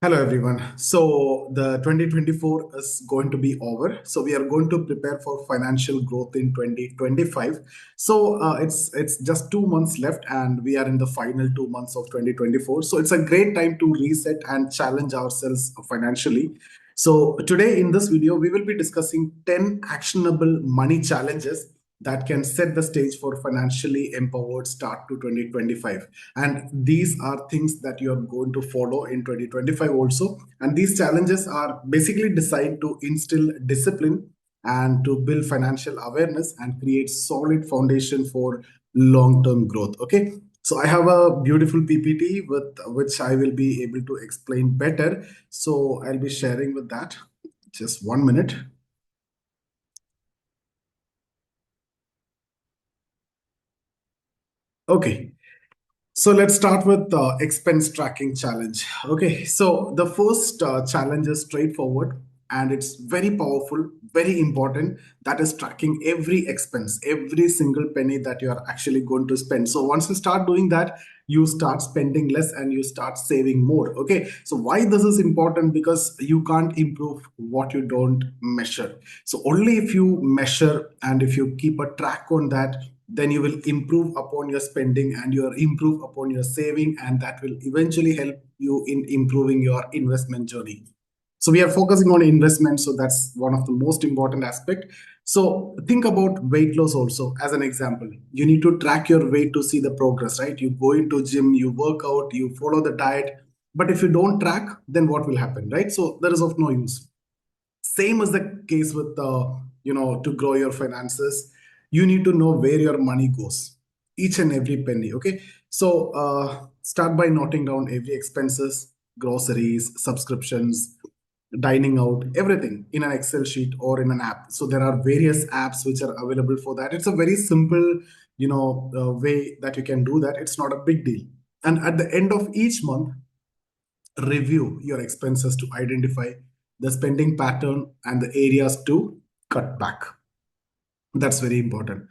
Hello everyone. So the 2024 is going to be over. So we are going to prepare for financial growth in 2025. So it's just 2 months left, and we are in the final 2 months of 2024. So it's a great time to reset and challenge ourselves financially. So today in this video, we will be discussing 10 actionable money challenges that can set the stage for financially empowered start to 2025. And these are things that you are going to follow in 2025 also. And these challenges are basically designed to instill discipline and to build financial awareness and create solid foundation for long-term growth. Okay. So I have a beautiful PPT with which I will be able to explain better. So I'll be sharing with that. Just 1 minute. Okay. So let's start with the expense tracking challenge. Okay, so the first challenge is straightforward and it's very powerful, very important. That is tracking every expense, every single penny that you are actually going to spend. So once you start doing that, you start spending less and you start saving more. Okay, so why this is important? Because you can't improve what you don't measure. So only if you measure and if you keep a track on that, then you will improve upon your spending and you improve upon your saving, and that will eventually help you in improving your investment journey. So we are focusing on investment, so that's one of the most important aspect. So think about weight loss also as an example. You need to track your weight to see the progress, right? You go into gym, you work out, you follow the diet, but if you don't track, then what will happen, right? So there is of no use. Same is the case with to grow your finances, you need to know where your money goes, each and every penny. Okay, so start by noting down every expenses, groceries, subscriptions, dining out, everything in an Excel sheet or in an app. So there are various apps which are available for that. It's a very simple way that you can do that. It's not a big deal. And at the end of each month, review your expenses to identify the spending pattern and the areas to cut back. That's very important.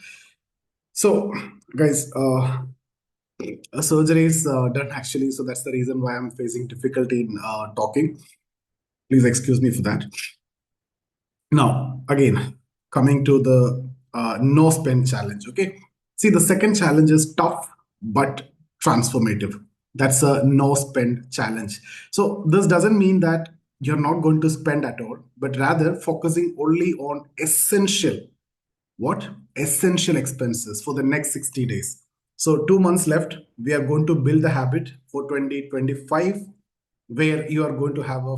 So, guys, surgery is done actually, so that's the reason why I'm facing difficulty in talking. Please excuse me for that. Now, again, coming to the no spend challenge. Okay, see, the second challenge is tough but transformative. That's a no spend challenge. So, this doesn't mean that you're not going to spend at all, but rather focusing only on essential, what? Essential expenses for the next 60 days. So 2 months left. We are going to build the habit for 2025 where you are going to have a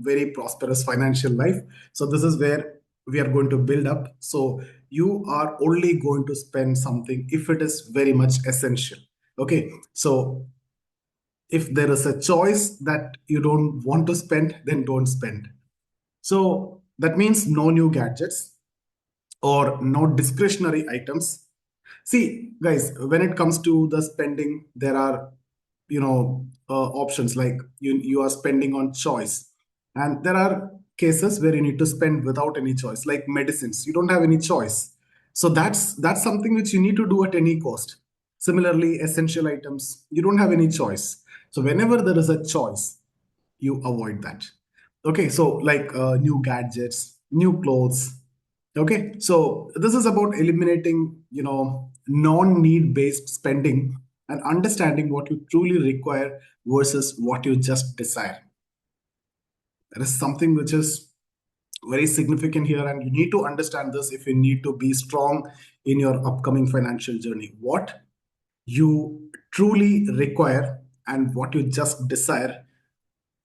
very prosperous financial life. So this is where we are going to build up. So you are only going to spend something if it is very much essential. Okay. So if there is a choice that you don't want to spend, then don't spend. So that means no new gadgets or no discretionary items. See, guys, when it comes to the spending, there are options like you are spending on choice, and there are cases where you need to spend without any choice, like medicines. You don't have any choice, so that's something which you need to do at any cost. Similarly, essential items, you don't have any choice. So whenever there is a choice, you avoid that. Okay, so like new gadgets, new clothes. Okay, so this is about eliminating non-need based spending and understanding what you truly require versus what you just desire. There is something which is very significant here, and you need to understand this if you need to be strong in your upcoming financial journey. What you truly require and what you just desire,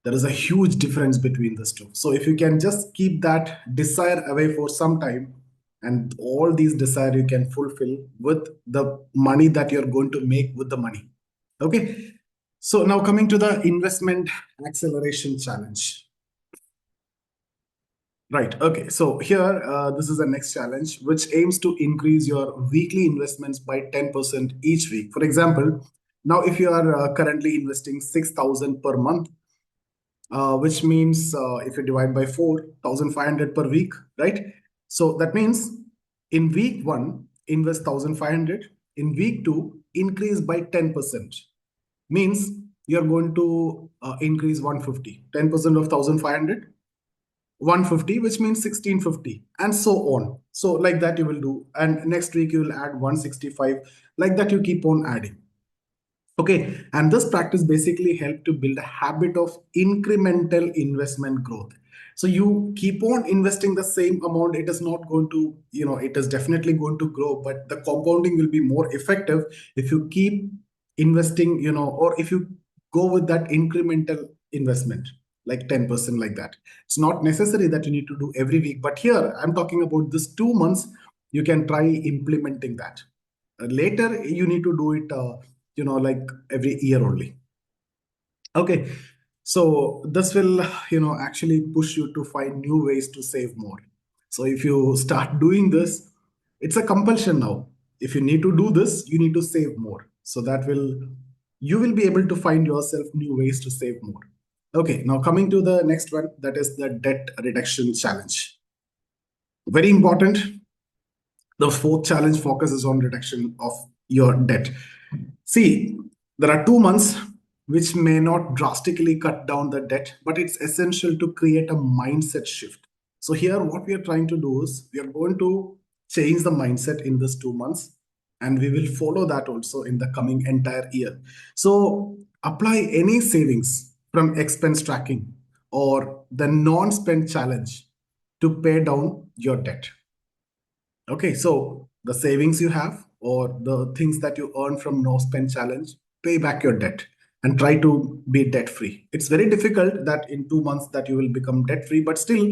there is a huge difference between these two. So if you can just keep that desire away for some time, and all these desire you can fulfill with the money that you're going to make with the money. Okay. So now coming to the investment acceleration challenge. Right. Okay. So here, this is the next challenge, which aims to increase your weekly investments by 10% each week. For example, now if you are currently investing 6,000 per month, which means if you divide by 4,500 per week, right? So that means in week one, invest 1,500. In week two, increase by 10%. Means you're going to increase 150, 10% of 1500, 150, which means 1650, and so on. So like that you will do, and next week you will add 165, like that you keep on adding. Okay, and this practice basically help to build a habit of incremental investment growth. So you keep on investing the same amount. It is not going to, it is definitely going to grow, but the compounding will be more effective if you keep investing, or if you go with that incremental investment, like 10%, like that. It's not necessary that you need to do every week, but here I'm talking about this 2 months. You can try implementing that. Later, you need to do it. Like every year only. Okay, so this will, actually push you to find new ways to save more. So if you start doing this, it's a compulsion now. If you need to do this, you need to save more. So that will, you will be able to find yourself new ways to save more. Okay, now coming to the next one, that is the debt reduction challenge. Very important. The fourth challenge focuses on reduction of your debt. See, there are 2 months which may not drastically cut down the debt, but it's essential to create a mindset shift. So, here, what we are trying to do is we are going to change the mindset in this 2 months, and we will follow that also in the coming entire year. So, apply any savings from expense tracking or the non spend challenge to pay down your debt. Okay, so the savings you have or the things that you earn from no spend challenge, pay back your debt and try to be debt free. It's very difficult that in 2 months that you will become debt free, but still,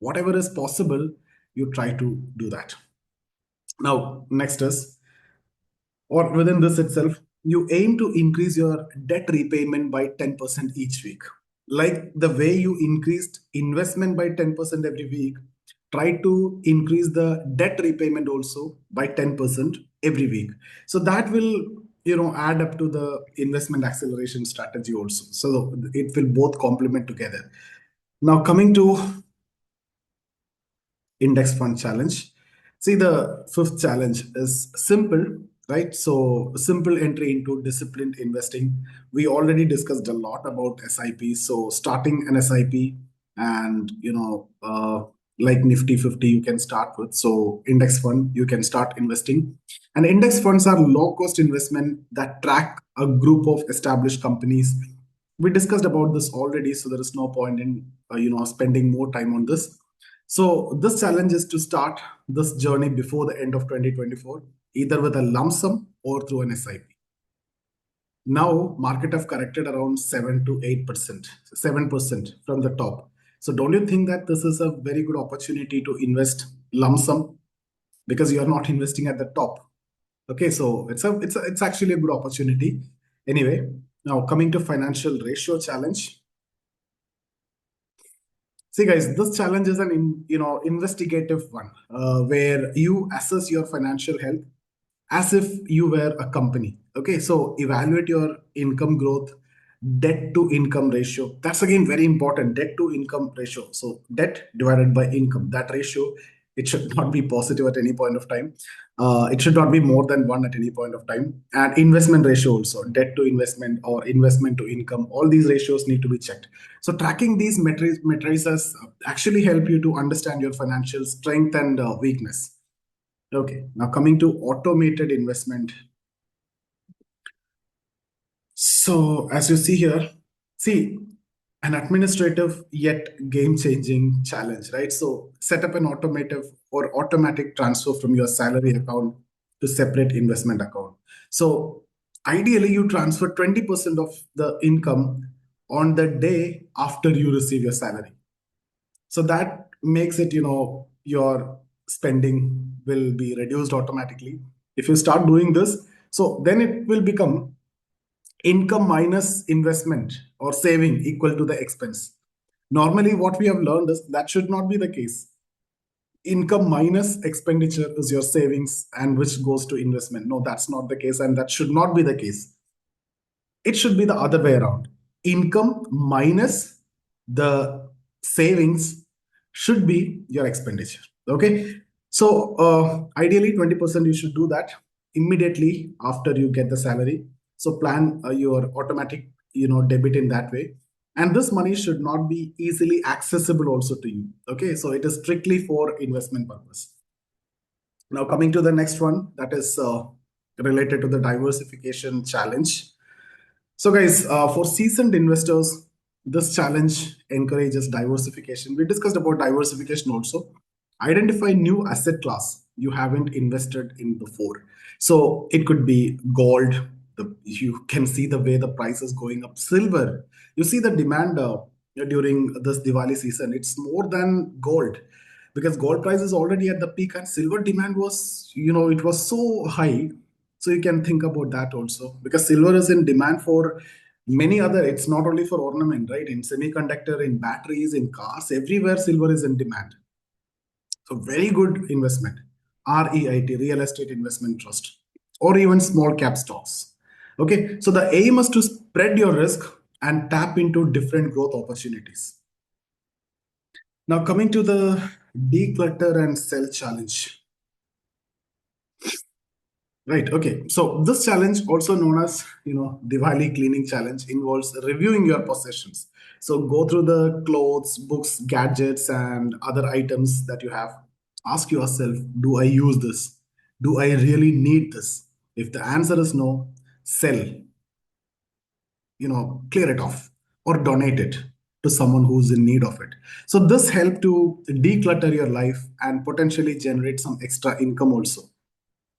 whatever is possible, you try to do that. Now, next is, or within this itself, you aim to increase your debt repayment by 10% each week. Like the way you increased investment by 10% every week, try to increase the debt repayment also by 10% every week. So that will, add up to the investment acceleration strategy also. So it will both complement together. Now coming to index fund challenge. See, the fifth challenge is simple, right? So, simple entry into disciplined investing. We already discussed a lot about SIP. So, starting an SIP and, like Nifty 50, you can start with. So, index fund, you can start investing. And index funds are low cost investment that track a group of established companies. We discussed about this already, so there is no point in, spending more time on this. So this challenge is to start this journey before the end of 2024, either with a lump sum or through an SIP. Now, market have corrected around 7 to 8%, 7% from the top. So don't you think that this is a very good opportunity to invest lump sum because you are not investing at the top? Okay, so it's actually a good opportunity. Anyway, now coming to financial ratio challenge. See, guys, this challenge is an investigative one where you assess your financial health as if you were a company. Okay, so evaluate your income growth, debt to income ratio. That's again very important. Debt to income ratio. So debt divided by income. That ratio, it should not be positive at any point of time. It should not be more than one at any point of time. And investment ratio also, debt to investment or investment to income. All these ratios need to be checked. So tracking these matrices actually help you to understand your financial strength and weakness. Okay, now coming to automated investment. So as you see here, see an administrative yet game-changing challenge, right? So set up an automative or automatic transfer from your salary account to separate investment account. So ideally, you transfer 20% of the income on the day after you receive your salary. So that makes it, your spending will be reduced automatically. If you start doing this, so then it will become income minus investment or saving equal to the expense. Normally, what we have learned is that should not be the case. Income minus expenditure is your savings and which goes to investment. No, that's not the case, and that should not be the case. It should be the other way around. Income minus the savings should be your expenditure. Okay. So ideally 20% you should do that immediately after you get the salary. So plan your automatic debit in that way. And this money should not be easily accessible also to you. Okay, so it is strictly for investment purpose. Now, coming to the next one, that is related to the diversification challenge. So, guys, for seasoned investors, this challenge encourages diversification. We discussed about diversification also. Identify new asset class you haven't invested in before. So it could be gold. You can see the way the price is going up. Silver. You see the demand during this Diwali season. It's more than gold because gold price is already at the peak and silver demand was, it was so high. So you can think about that also because silver is in demand for many other. It's not only for ornament, right? In semiconductor, in batteries, in cars, everywhere silver is in demand. So very good investment. REIT, Real Estate Investment Trust, or even small cap stocks. Okay, so the aim is to spread your risk and tap into different growth opportunities. Now coming to the declutter and sell challenge. Right. Okay. So this challenge, also known as Diwali cleaning challenge, involves reviewing your possessions. So go through the clothes, books, gadgets, and other items that you have. Ask yourself, do I use this? Do I really need this? If the answer is no, sell. Clear it off or donate it to someone who's in need of it. So this help to declutter your life and potentially generate some extra income also.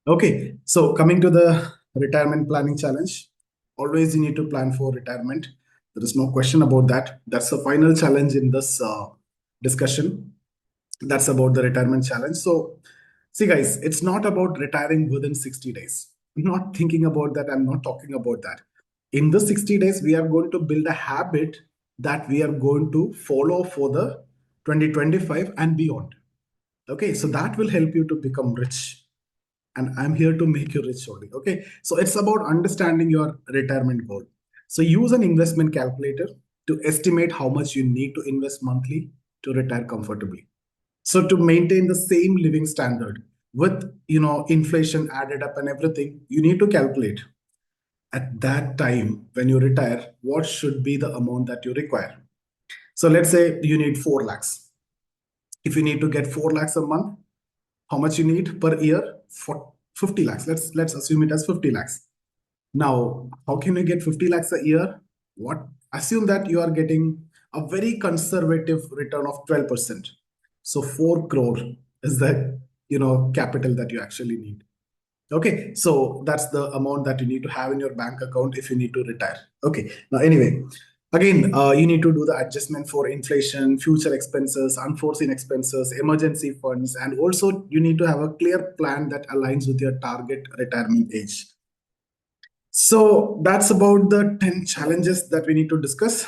Okay, so coming to the retirement planning challenge, always you need to plan for retirement. There is no question about that. That's the final challenge in this discussion. That's about the retirement challenge. So, see, guys, it's not about retiring within 60 days. I'm not thinking about that. I'm not talking about that. In the 60 days, we are going to build a habit that we are going to follow for the 2025 and beyond. Okay, so that will help you to become rich, and I'm here to make you rich only. Okay, so it's about understanding your retirement goal. So use an investment calculator to estimate how much you need to invest monthly to retire comfortably. So to maintain the same living standard with inflation added up and everything, you need to calculate at that time when you retire what should be the amount that you require. So let's say you need 4 lakhs. If you need to get 4 lakhs a month, how much you need per year? For 50 lakhs. Let's assume it as 50 lakhs. Now, how can you get 50 lakhs a year? What? Assume that you are getting a very conservative return of 12%. So 4 crore is the capital that you actually need. Okay, so that's the amount that you need to have in your bank account if you need to retire. Okay, now anyway, again, you need to do the adjustment for inflation, future expenses, unforeseen expenses, emergency funds, and also you need to have a clear plan that aligns with your target retirement age. So that's about the 10 challenges that we need to discuss.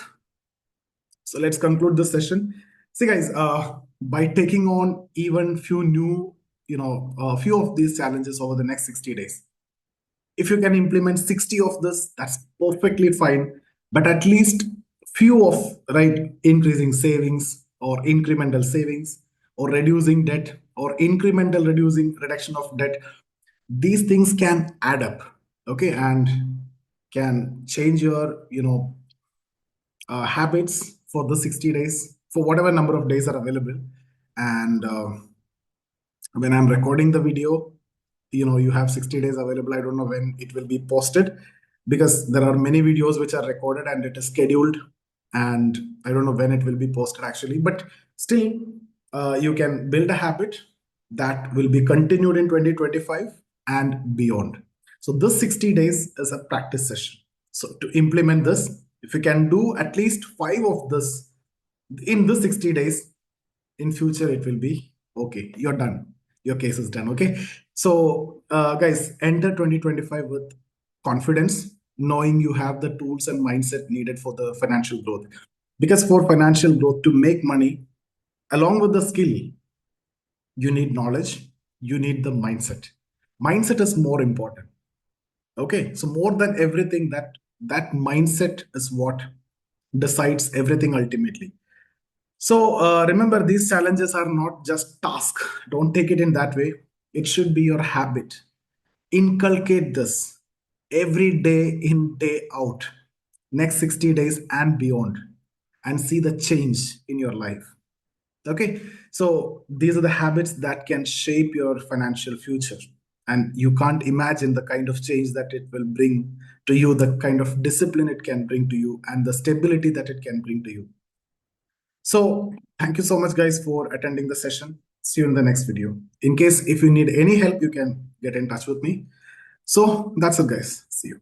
So let's conclude this session. See, guys, by taking on even a few of these challenges over the next 60 days, if you can implement 60 of this, that's perfectly fine. But at least few of, right, increasing savings or incremental savings or reducing debt or incremental reduction of debt, these things can add up. Okay, and can change your habits for the 60 days, for whatever number of days are available. And when I'm recording the video, you have 60 days available. I don't know when it will be posted because there are many videos which are recorded and it is scheduled, and I don't know when it will be posted actually, but still you can build a habit that will be continued in 2025 and beyond. So this 60 days is a practice session. So to implement this, if you can do at least 5 of this in the 60 days, in future it will be okay, you're done, your case is done. Okay, so guys, enter 2025 with confidence, knowing you have the tools and mindset needed for the financial growth. Because for financial growth, to make money, along with the skill, you need knowledge, you need the mindset. Mindset is more important. Okay, so more than everything, that mindset is what decides everything ultimately. So remember, these challenges are not just tasks. Don't take it in that way. It should be your habit. Inculcate this every day in, day out. next 60 days and beyond, and see the change in your life. Okay, so these are the habits that can shape your financial future. And you can't imagine the kind of change that it will bring to you, the kind of discipline it can bring to you, and the stability that it can bring to you. So, thank you so much, guys, for attending the session. See you in the next video. In case if you need any help, you can get in touch with me. So, that's it, guys. See you.